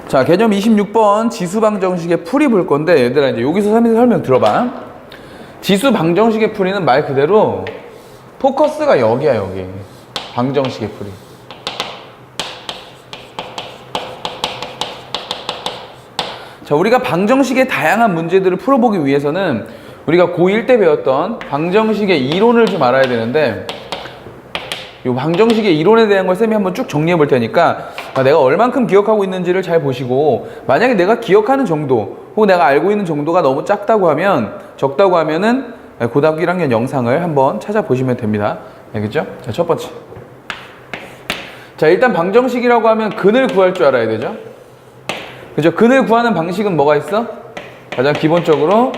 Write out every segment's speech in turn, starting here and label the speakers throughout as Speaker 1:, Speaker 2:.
Speaker 1: 자, 개념 26번 지수 방정식의 풀이 볼 건데, 얘들아, 이제 여기서 설명 들어봐. 지수 방정식의 풀이는 말 그대로 포커스가 여기야, 여기. 방정식의 풀이. 자, 우리가 방정식의 다양한 문제들을 풀어보기 위해서는 우리가 고1 때 배웠던 방정식의 이론을 좀 알아야 되는데, 이 방정식의 이론에 대한 걸 쌤이 한번 쭉 정리해 볼 테니까 내가 얼만큼 기억하고 있는지를 잘 보시고, 만약에 내가 기억하는 정도 혹은 내가 알고 있는 정도가 너무 작다고 하면, 적다고 하면은 고등학교 1학년 영상을 한번 찾아보시면 됩니다. 알겠죠? 자, 첫 번째. 자, 일단 방정식이라고 하면 근을 구할 줄 알아야 되죠? 그죠? 근을 구하는 방식은 뭐가 있어? 가장 기본적으로,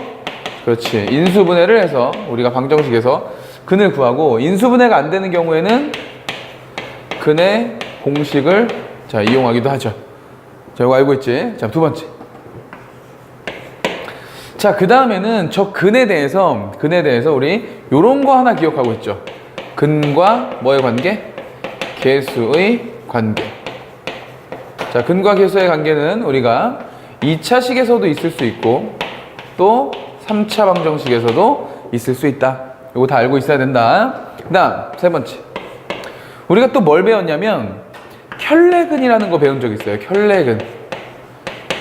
Speaker 1: 그렇지, 인수분해를 해서 우리가 방정식에서 근을 구하고, 인수분해가 안 되는 경우에는 근의 공식을 자 이용하기도 하죠. 자, 이거 알고 있지? 자, 두 번째. 자, 그 다음에는 저 근에 대해서 우리 요런 거 하나 기억하고 있죠. 근과 뭐의 관계? 계수의 관계. 자, 근과 계수의 관계는 우리가 2차 식에서도 있을 수 있고 또 3차 방정식에서도 있을 수 있다. 이거 다 알고 있어야 된다. 그 다음 세 번째, 우리가 또 뭘 배웠냐면 켤레근이라는 거 배운 적 있어요. 켤레근.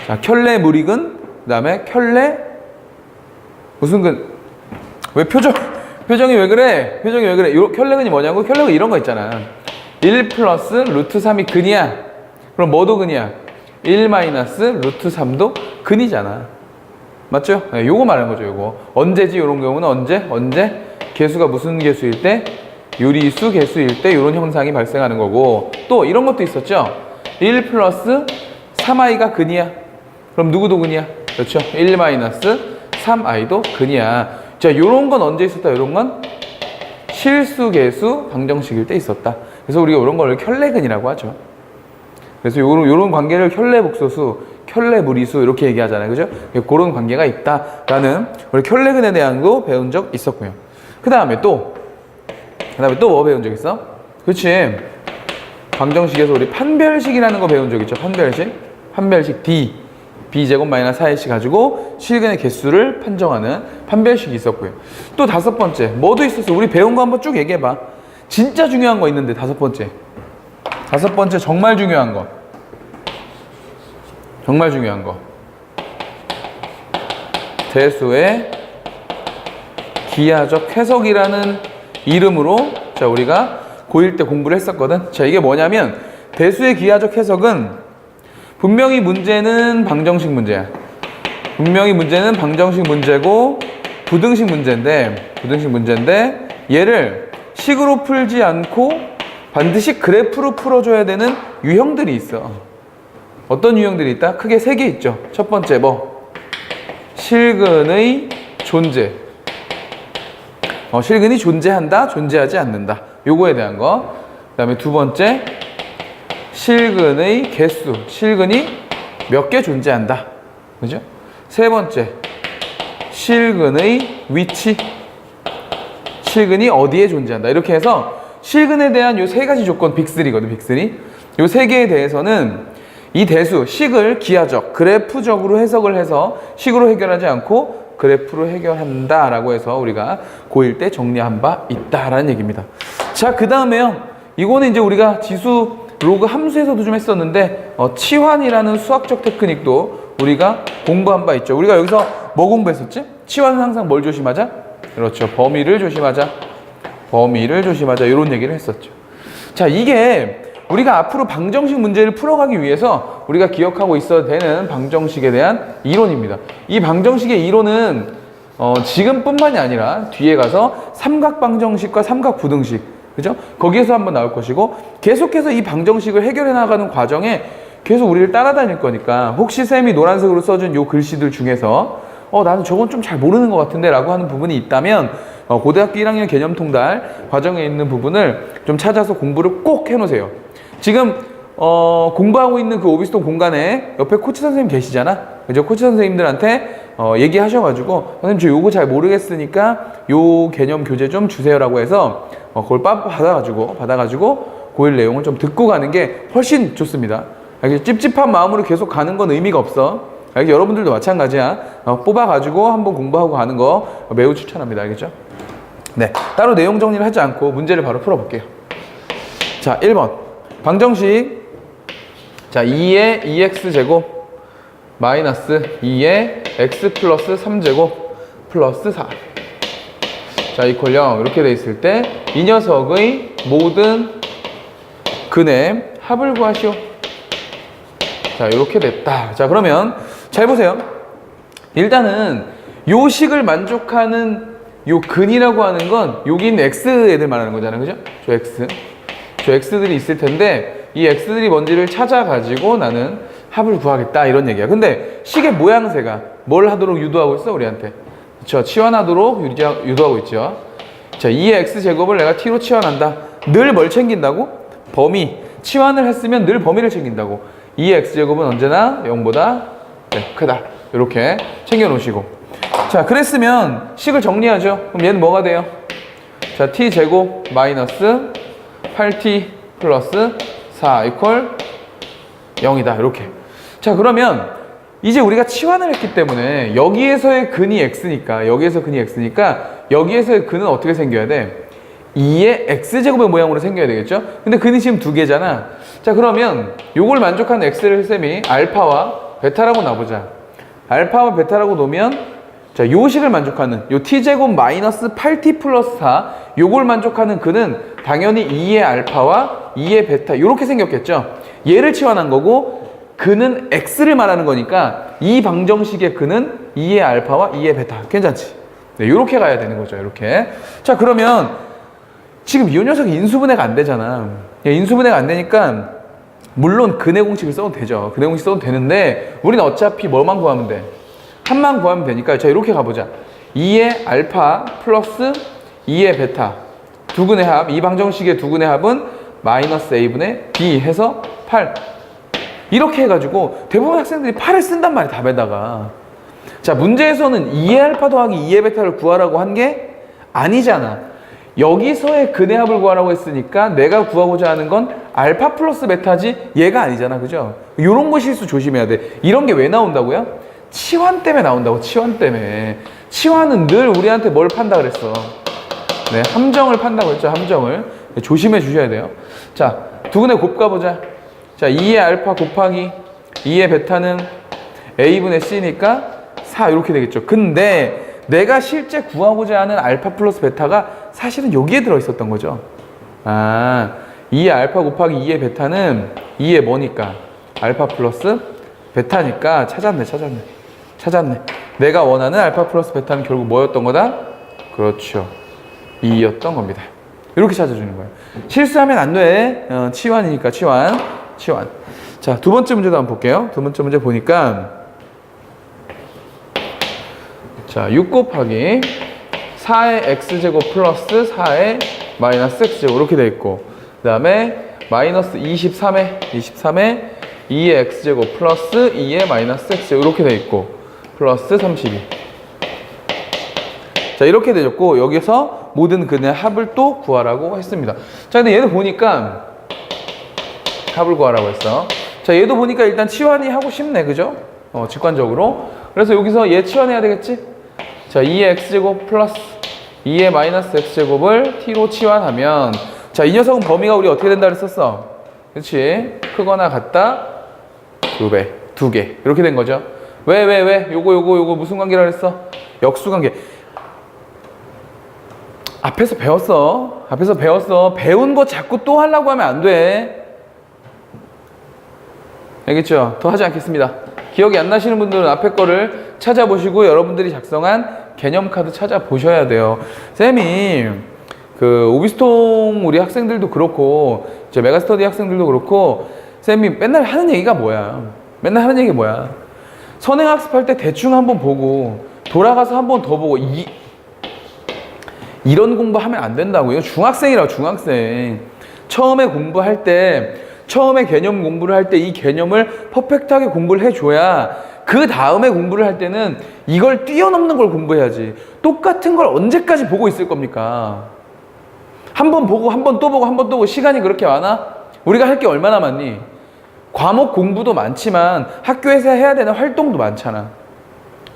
Speaker 1: 자, 켤레 무리근, 그 다음에 켤레 무슨 근. 왜 표정이 왜 그래? 표정이 왜 그래? 요 켤레근이 뭐냐고? 켤레근 이런 거 있잖아. 1 플러스 루트 3이 근이야. 그럼 뭐도 근이야? 1 마이너스 루트 3도 근이잖아. 맞죠? 네, 요거 말하는 거죠. 요거 언제지? 요런 경우는 언제? 개수가 무슨 개수일 때? 유리수 개수일 때 이런 현상이 발생하는 거고, 또 이런 것도 있었죠. 1 플러스 3i가 근이야. 그럼 누구도 근이야? 그렇죠. 1 마이너스 3i도 근이야. 자, 요런 건 언제 있었다? 요런 건 실수 개수 방정식일 때 있었다. 그래서 우리가 이런 거를 켤레근이라고 하죠. 그래서 요런 관계를 켤레 복소수, 켤레 무리수 이렇게 얘기하잖아요. 그죠? 그런 관계가 있다라는 우리 켤레근에 대한 거 배운 적 있었고요. 그 다음에 또 뭐 배운 적 있어? 그치? 방정식에서 우리 판별식이라는 거 배운 적 있죠? 판별식 D, B제곱 마이너스 4AC 가지고 실근의 개수를 판정하는 판별식이 있었고요. 또 다섯 번째, 뭐도 있었어? 우리 배운 거 한번 쭉 얘기해봐. 진짜 중요한 거 있는데, 다섯 번째 정말 중요한 거. 대수의 기하적 해석이라는 이름으로 자 우리가 고1 때 공부를 했었거든. 자, 이게 뭐냐면 대수의 기하적 해석은 분명히 문제는 방정식 문제야. 분명히 문제는 방정식 문제고 부등식 문제인데 얘를 식으로 풀지 않고 반드시 그래프로 풀어줘야 되는 유형들이 있어. 어떤 유형들이 있다? 크게 세 개 있죠. 첫 번째 뭐? 실근의 존재. 실근이 존재한다, 존재하지 않는다. 요거에 대한 거. 그 다음에 두 번째, 실근의 개수. 실근이 몇 개 존재한다. 그죠? 세 번째, 실근의 위치. 실근이 어디에 존재한다. 이렇게 해서 실근에 대한 요 세 가지 조건, 빅3거든, 빅3. 요 세 개에 대해서는 이 대수, 식을 기하적, 그래프적으로 해석을 해서 식으로 해결하지 않고 그래프로 해결한다라고 해서 우리가 고1 때 정리한 바 있다라는 얘기입니다. 자, 그 다음에요. 이거는 이제 우리가 지수 로그 함수에서도 좀 했었는데 치환이라는 수학적 테크닉도 우리가 공부한 바 있죠. 우리가 여기서 뭐 공부했었지? 치환은 항상 뭘 조심하자? 그렇죠. 범위를 조심하자. 이런 얘기를 했었죠. 자, 이게 우리가 앞으로 방정식 문제를 풀어가기 위해서 우리가 기억하고 있어야 되는 방정식에 대한 이론입니다. 이 방정식의 이론은 지금뿐만이 아니라 뒤에 가서 삼각방정식과 삼각부등식, 그죠? 거기에서 한번 나올 것이고, 계속해서 이 방정식을 해결해 나가는 과정에 계속 우리를 따라다닐 거니까, 혹시 쌤이 노란색으로 써준 요 글씨들 중에서 나는 저건 좀 잘 모르는 것 같은데 라고 하는 부분이 있다면 고등학교 1학년 개념통달 과정에 있는 부분을 좀 찾아서 공부를 꼭 해놓으세요. 지금 공부하고 있는 그 오비스톤 공간에 옆에 코치 선생님 계시잖아. 그죠? 코치 선생님들한테 얘기하셔가지고 선생님 저 요거 잘 모르겠으니까 요 개념 교재 좀 주세요라고 해서 그걸 받아가지고 고1 내용을 좀 듣고 가는 게 훨씬 좋습니다. 알겠죠? 찝찝한 마음으로 계속 가는 건 의미가 없어. 알겠죠? 여러분들도 마찬가지야. 뽑아가지고 한번 공부하고 가는 거 매우 추천합니다. 알겠죠? 네, 따로 내용 정리를 하지 않고 문제를 바로 풀어볼게요. 자, 1번 방정식. 자, 2의 2x제곱 마이너스 2의 x 플러스 3제곱 플러스 4. 자, 이퀄 0 이렇게 돼 있을 때 이 녀석의 모든 근의 합을 구하시오. 자, 이렇게 됐다. 자, 그러면 잘 보세요. 일단은 요 식을 만족하는 요 근이라고 하는 건 여기 있는 x 애들 말하는 거잖아요. 그죠? 저 x들이 있을 텐데 이 x들이 뭔지를 찾아가지고 나는 합을 구하겠다 이런 얘기야. 근데 식의 모양새가 뭘 하도록 유도하고 있어 우리한테? 그쵸? 치환하도록 유도하고 있죠. 자, 2의 x제곱을 내가 t로 치환한다. 늘 뭘 챙긴다고? 범위. 치환을 했으면 늘 범위를 챙긴다고. 2의 x제곱은 언제나 0보다 크다. 이렇게 챙겨 놓으시고. 자, 그랬으면 식을 정리하죠. 그럼 얘는 뭐가 돼요? 자, t제곱 마이너스 8t 플러스 4 이퀄 0이다. 이렇게. 자, 그러면 이제 우리가 치환을 했기 때문에 여기에서의 근이 x니까 여기에서의 근은 어떻게 생겨야 돼? 2의 x제곱의 모양으로 생겨야 되겠죠? 근데 근이 지금 두 개잖아. 자, 그러면 요걸 만족하는 x를 쌤이 알파와 베타라고 놔보자. 알파와 베타라고 놓으면 자, 요 식을 만족하는 요 t제곱 마이너스 8t 플러스 4 요걸 만족하는 근은 당연히 2의 알파와 2의 베타 요렇게 생겼겠죠? 얘를 치환한 거고 근은 x를 말하는 거니까 이 방정식의 근은 2의 알파와 2의 베타. 괜찮지? 네, 요렇게 가야 되는 거죠. 이렇게. 자, 그러면 지금 이 녀석이 인수분해가 안 되잖아. 인수분해가 안 되니까 물론 근의 공식을 써도 되죠. 근의 공식 써도 되는데 우리는 어차피 뭐만 구하면 돼? 합만 구하면 되니까 자, 이렇게 가보자. 2의 알파 플러스 2의 베타 두 근의 합, 이 방정식의 두 근의 합은 마이너스 a분의 b 해서 8. 이렇게 해가지고 대부분 학생들이 8을 쓴단 말이야, 답에다가. 자, 문제에서는 2의 알파 더하기 2의 베타를 구하라고 한 게 아니잖아. 여기서의 근의 합을 구하라고 했으니까 내가 구하고자 하는 건 알파 플러스 베타지 얘가 아니잖아. 그죠? 요런 거 실수 조심해야 돼. 이런 게 왜 나온다고요? 치환 때문에 나온다고. 치환 때문에. 치환은 늘 우리한테 뭘 판다 그랬어? 네, 함정을 판다고 했죠. 함정을. 조심해 주셔야 돼요. 자, 두 근의 곱 가보자. 자, 2의 알파 곱하기 2의 베타는 a분의 c니까 4 이렇게 되겠죠. 근데 내가 실제 구하고자 하는 알파 플러스 베타가 사실은 여기에 들어있었던 거죠. 아, 2의 알파 곱하기 2의 베타는 2의 뭐니까? 알파 플러스 베타니까 찾았네. 내가 원하는 알파 플러스 베타는 결국 뭐였던 거다? 그렇죠. 2였던 겁니다. 이렇게 찾아주는 거예요. 실수하면 안 돼. 치환이니까 치환. 자, 두 번째 문제도 한번 볼게요. 두 번째 문제 보니까 자, 6 곱하기 4의 x제곱 플러스 4의 마이너스 x제곱 이렇게 돼 있고 그 다음에 마이너스 23의 2의 x제곱 플러스 2의 마이너스 x제곱 이렇게 돼 있고 플러스 32. 자, 이렇게 되었고 여기서 모든 근의 합을 또 구하라고 했습니다. 자, 근데 얘도 보니까 합을 구하라고 했어. 자, 얘도 보니까 일단 치환이 하고 싶네. 그죠? 직관적으로. 그래서 여기서 얘 치환해야 되겠지? 자, 2의 x제곱 플러스 2의 마이너스 x제곱을 t로 치환하면 자, 이 녀석은 범위가 우리 어떻게 된다 그랬었어? 그렇지? 크거나 같다 2배, 2개 이렇게 된 거죠. 왜? 요거 무슨 관계라 그랬어? 역수관계. 앞에서 배웠어. 배운 거 자꾸 또 하려고 하면 안 돼. 알겠죠? 더 하지 않겠습니다. 기억이 안 나시는 분들은 앞에 거를 찾아보시고 여러분들이 작성한 개념카드 찾아보셔야 돼요. 쌤이 그 오비스통 우리 학생들도 그렇고 이제 메가스터디 학생들도 그렇고 쌤이 맨날 하는 얘기가 뭐야? 선행학습할 때 대충 한번 보고 돌아가서 한번 더 보고 이런 공부하면 안 된다고요. 중학생. 처음에 개념 공부를 할 때 이 개념을 퍼펙트하게 공부를 해줘야 그 다음에 공부를 할 때는 이걸 뛰어넘는 걸 공부해야지. 똑같은 걸 언제까지 보고 있을 겁니까? 한 번 보고 한 번 또 보고 시간이 그렇게 많아? 우리가 할 게 얼마나 많니? 과목 공부도 많지만 학교에서 해야 되는 활동도 많잖아.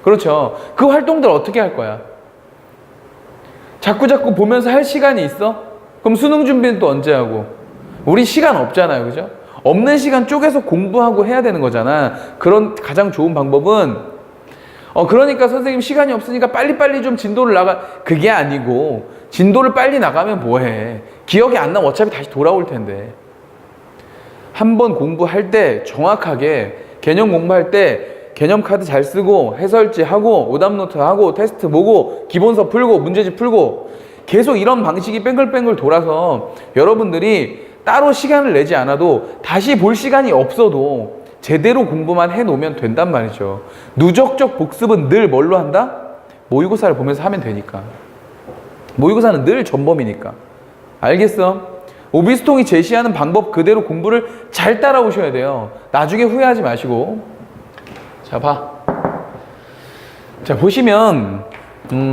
Speaker 1: 그렇죠. 그 활동들 어떻게 할 거야? 자꾸 보면서 할 시간이 있어? 그럼 수능 준비는 또 언제 하고? 우리 시간 없잖아요. 그죠? 없는 시간 쪼개서 공부하고 해야 되는 거잖아. 그런 가장 좋은 방법은 그러니까 선생님 시간이 없으니까 빨리빨리 좀 진도를 나가. 그게 아니고 진도를 빨리 나가면 뭐해. 기억이 안 나면 어차피 다시 돌아올 텐데. 한번 공부할 때 정확하게 개념 공부할 때 개념 카드 잘 쓰고 해설지 하고 오답노트 하고 테스트 보고 기본서 풀고 문제집 풀고 계속 이런 방식이 뺑글뺑글 돌아서 여러분들이 따로 시간을 내지 않아도 다시 볼 시간이 없어도 제대로 공부만 해놓으면 된단 말이죠. 누적적 복습은 늘 뭘로 한다? 모의고사를 보면서 하면 되니까. 모의고사는 늘 전범이니까. 알겠어? 오비스통이 제시하는 방법 그대로 공부를 잘 따라오셔야 돼요. 나중에 후회하지 마시고. 자, 봐. 자, 보시면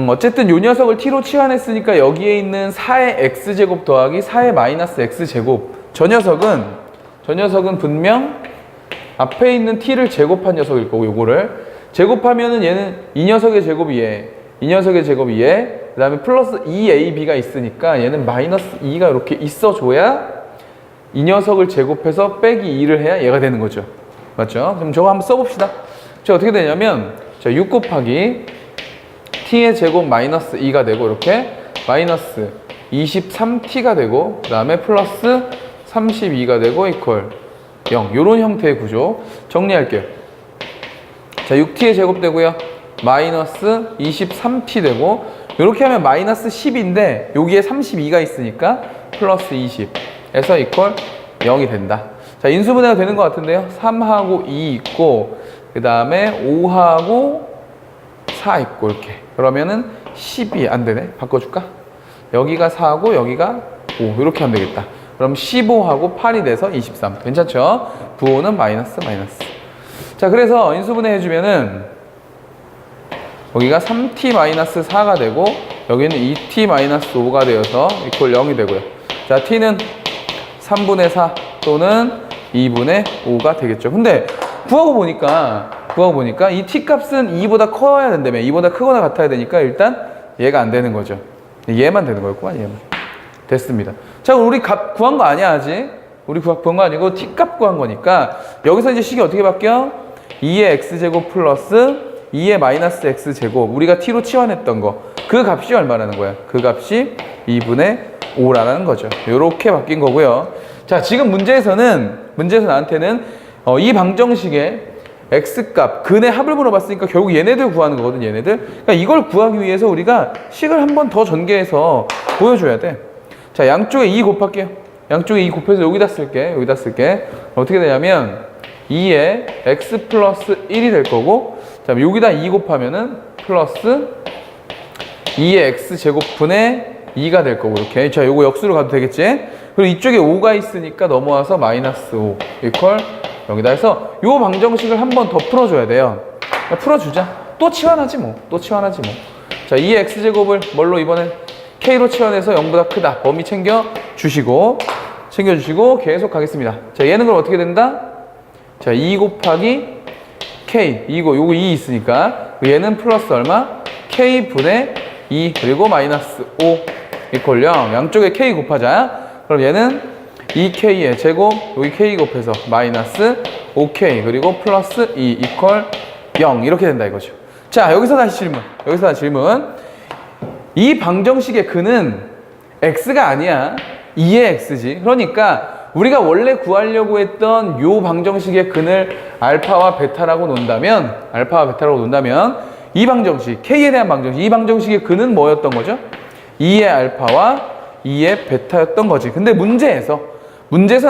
Speaker 1: 어쨌든 요 녀석을 t로 치환했으니까 여기에 있는 4의 x제곱 더하기 4의 마이너스 x제곱. 저 녀석은 분명 앞에 있는 t를 제곱한 녀석일 거고, 요거를 제곱하면은 얘는 이 녀석의 제곱이 얘, 이 녀석의 제곱이 얘, 그 다음에 플러스 2ab가 있으니까 얘는 마이너스 2가 이렇게 있어줘야 이 녀석을 제곱해서 빼기 2를 해야 얘가 되는 거죠. 맞죠? 그럼 저거 한번 써봅시다. 자, 어떻게 되냐면, 자, 6 곱하기 t의 제곱 마이너스 2가 되고, 이렇게 마이너스 23t가 되고, 그 다음에 플러스 32가 되고, 이퀄 0. 요런 형태의 구조. 정리할게요. 자, 6t의 제곱 되고요. 마이너스 23t 되고, 이렇게 하면 마이너스 10인데, 여기에 32가 있으니까 플러스 20에서 이퀄 0이 된다. 자, 인수분해가 되는 것 같은데요. 3하고 2 있고, 그 다음에 5하고 4 있고, 이렇게. 그러면은 10이 안 되네. 바꿔줄까? 여기가 4하고 여기가 5. 이렇게 하면 되겠다. 그럼 15하고 8이 돼서 23. 괜찮죠? 부호는 마이너스. 자, 그래서 인수분해 해주면은 여기가 3t-4가 되고 여기는 2t-5가 되어서 이퀄 0이 되고요. 자, t는 3분의 4 또는 2분의 5가 되겠죠. 근데 구하고 보니까 이 t 값은 2보다 커야 된다며. 2보다 크거나 같아야 되니까 일단 얘가 안 되는 거죠. 얘만 되는 거였구만. 얘만. 됐습니다. 자, 우리 값 구한 거 아니야, 아직? 우리 구한 거 아니고 t 값 구한 거니까 여기서 이제 식이 어떻게 바뀌어? 2의 x제곱 플러스 2의 마이너스 x제곱. 우리가 t로 치환했던 거. 그 값이 얼마라는 거야? 그 값이 2분의 5라는 거죠. 요렇게 바뀐 거고요. 자, 지금 문제에서 나한테는 이 방정식의 x값, 근의 합을 물어봤으니까 결국 얘네들 구하는 거거든, 얘네들. 그러니까 이걸 구하기 위해서 우리가 식을 한 번 더 전개해서 보여줘야 돼. 자, 양쪽에 2 곱할게요. 양쪽에 2 곱해서 여기다 쓸게. 어떻게 되냐면 2에 x 플러스 1이 될 거고, 자, 여기다 2 곱하면은 플러스 2의 x 제곱분의 2가 될 거고, 이렇게. 자, 요거 역수로 가도 되겠지? 그리고 이쪽에 5가 있으니까 넘어와서 마이너스 5 이퀄 여기다 해서 요 방정식을 한 번 더 풀어줘야 돼요. 풀어주자. 또 치환하지 뭐. 자, 2의 x제곱을 뭘로 이번엔 k로 치환해서 0보다 크다. 범위 챙겨주시고 계속 가겠습니다. 자, 얘는 그럼 어떻게 된다? 자, 2 곱하기 k, 요거 2 있으니까 얘는 플러스 얼마? k분의 2 그리고 마이너스 5 이퀄 0. 양쪽에 k 곱하자. 그럼 얘는 2k의 제곱, 여기 k 곱해서 마이너스 5k 그리고 플러스 2 이퀄 0 이렇게 된다 이거죠. 자, 여기서 다시 질문. 이 방정식의 근은 x가 아니야. 2의 x지. 그러니까 우리가 원래 구하려고 했던 요 방정식의 근을 알파와 베타라고 논다면 이 방정식, k에 대한 방정식, 이 방정식의 근은 뭐였던 거죠? 2의 알파와 2의 베타였던 거지. 근데 문제에서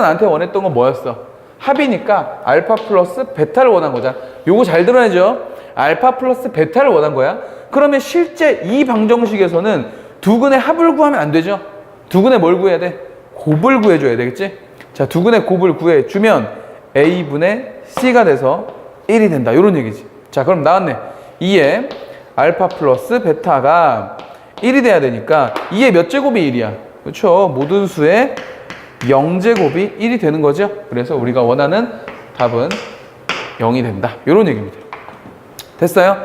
Speaker 1: 나한테 원했던 건 뭐였어? 합이니까 알파 플러스 베타를 원한 거잖아. 요거 잘 들어야죠. 알파 플러스 베타를 원한 거야. 그러면 실제 이 방정식에서는 두 근의 합을 구하면 안 되죠. 두 근의 뭘 구해야 돼? 곱을 구해줘야 되겠지? 자, 두 근의 곱을 구해주면 a분의 c가 돼서 1이 된다. 요런 얘기지. 자, 그럼 나왔네. 2의 알파 플러스 베타가 1이 돼야 되니까 2의 몇 제곱이 1이야? 그렇죠. 모든 수의 0제곱이 1이 되는 거죠. 그래서 우리가 원하는 답은 0이 된다. 이런 얘기입니다. 됐어요?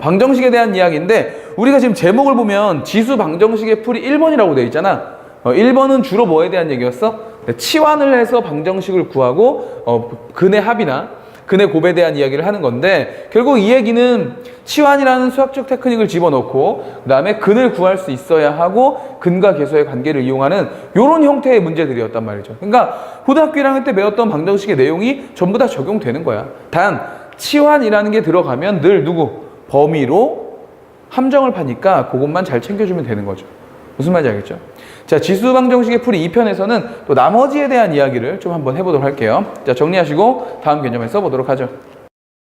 Speaker 1: 방정식에 대한 이야기인데 우리가 지금 제목을 보면 지수 방정식의 풀이 1번이라고 되어 있잖아. 1번은 주로 뭐에 대한 얘기였어? 치환을 해서 방정식을 구하고 근의 합이나 근의 곱에 대한 이야기를 하는 건데 결국 이 얘기는 치환이라는 수학적 테크닉을 집어넣고 그 다음에 근을 구할 수 있어야 하고 근과 계수의 관계를 이용하는 이런 형태의 문제들이었단 말이죠. 그러니까 고등학교 1학년 때 배웠던 방정식의 내용이 전부 다 적용되는 거야. 단 치환이라는 게 들어가면 늘 누구? 범위로 함정을 파니까 그것만 잘 챙겨주면 되는 거죠. 무슨 말인지 알겠죠? 자, 지수 방정식의 풀이 2편에서는 또 나머지에 대한 이야기를 좀 한번 해보도록 할게요. 자, 정리하시고 다음 개념에 써보도록 하죠.